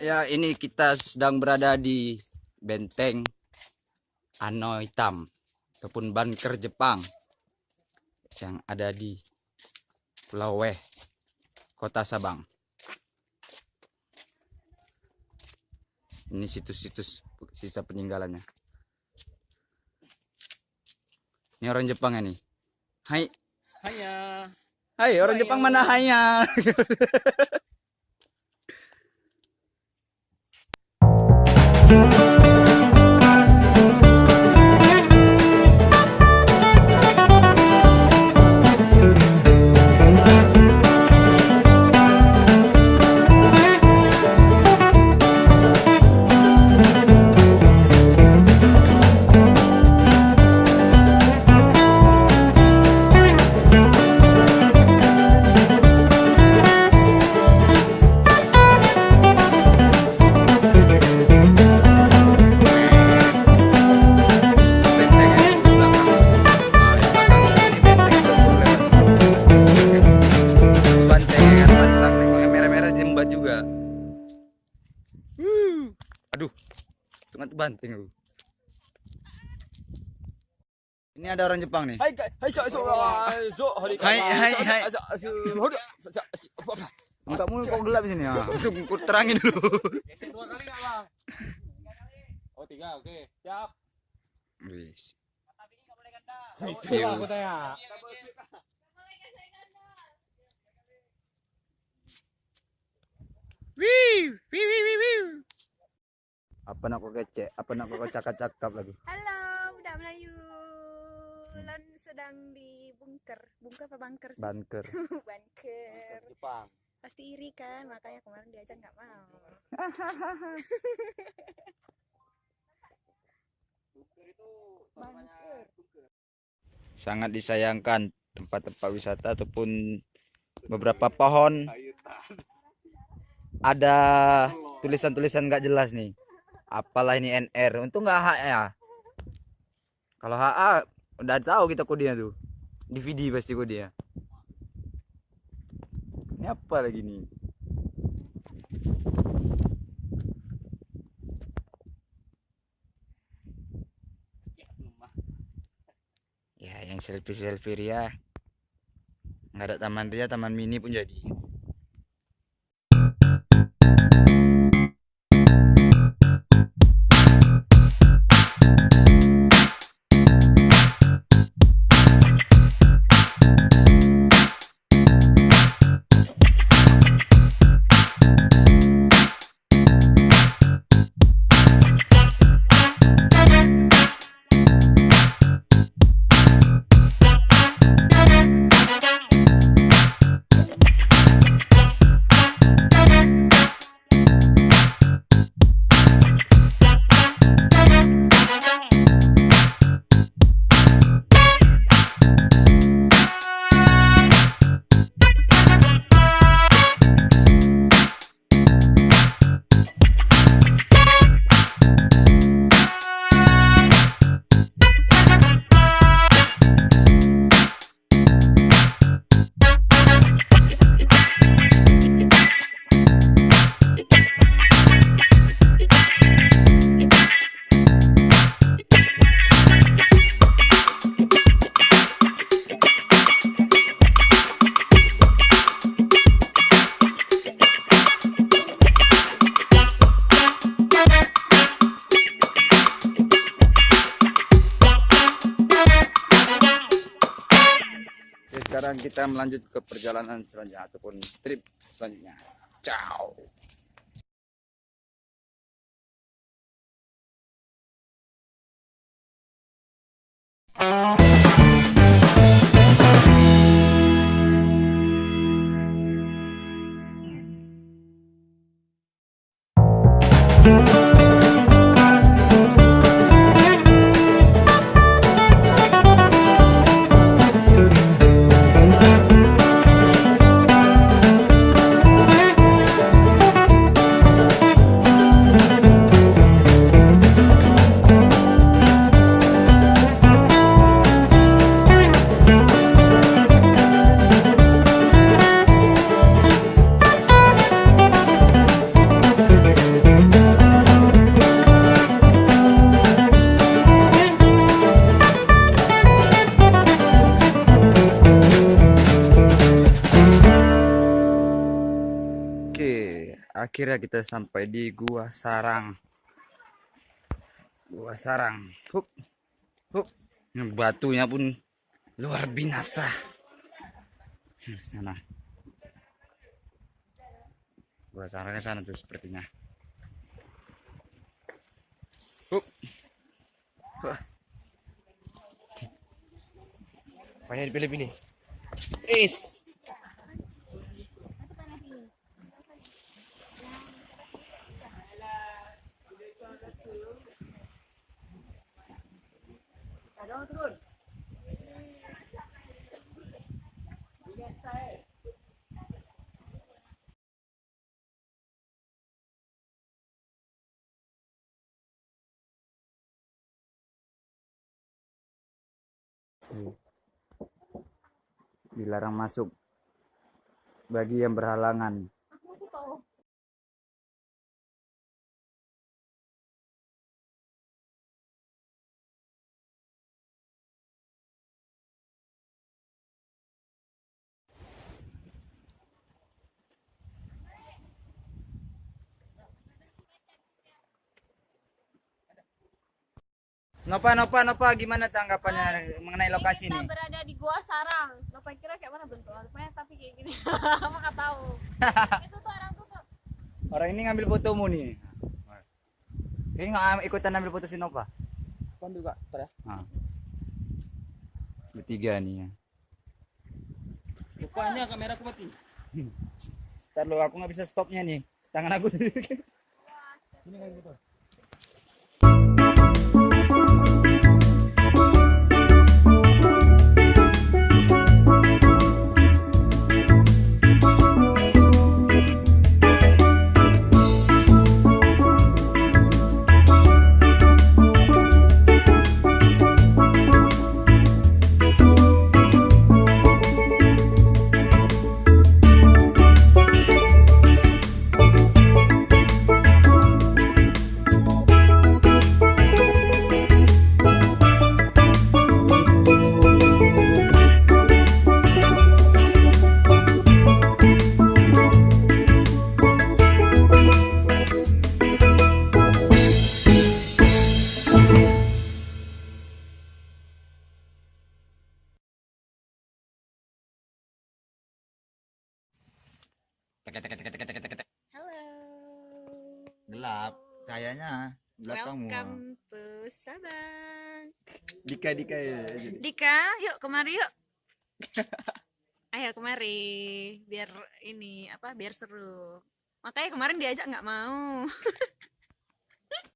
Ya, ini kita sedang berada di benteng Ano Hitam ataupun bunker Jepang yang ada di Pulau Weh, Kota Sabang. Ini situs-situs sisa peninggalannya. Ini orang Jepang ini. Hai. Hanya. Hai, orang Jepang mana hanya? Juga. Aduh, tengah banting lu. Ini ada orang Jepang nih. Hai, kamu kok gelap sini ya? Aku terangin dulu. Dua kali enggak, Bang? Oh, 3. Oke. Siap. Wis. Itu lah aku tanya. Apa nak kau kecek? Apa nak kau cakap-cakap lagi? Halo, budak Melayu. Lan sedang di bunker. Bunker apa bunker sih? Bunker. Bunker. Jepang. Pasti iri kan, makanya kemarin diajak nggak mau. Sangat disayangkan tempat-tempat wisata ataupun beberapa pohon ada tulisan-tulisan nggak jelas nih. Apalah ini NR? Untung nggak H ya. Kalau HA udah tahu kita kodenya tuh. DVD pasti kodenya. Ini apa lagi nih? Ya, yang selfie Ria. Nggak ada taman Ria, taman mini pun jadi. Sekarang kita melanjut ke perjalanan selanjutnya ataupun trip selanjutnya. Ciao. Akhirnya kita sampai di Gua Sarang. Gua Sarang. Hup. Hup. Batunya pun luar binasa. Sana. Gua Sarang ke sana tuh sepertinya. Hup. Wah. Banyak dipilih-pilih. Is. Dilarang masuk bagi yang berhalangan. Nova, gimana tanggapannya mengenai lokasi Kita ini? berada di Gua Sarang. Bapak kira kayak mana bentuknya? Rupanya tapi kayak gini. Apa nggak tahu? Itu tuh orang tuh. Orang ini ngambil fotomu nih. Ini nggak ikutan ambil foto si Nova. Kan juga, ya. Nah. Bertiga nih ya. Rupanya kamera aku mati. Ntar lo aku nggak bisa stopnya nih. Tangan aku. Ini kayak gitu. Halo. Gelap, cahayanya belakangmu. Welcome to Sabang. Dika ya. Dika, yuk kemari yuk. Ayo kemari, biar ini apa? Biar seru. Makanya kemarin diajak nggak mau.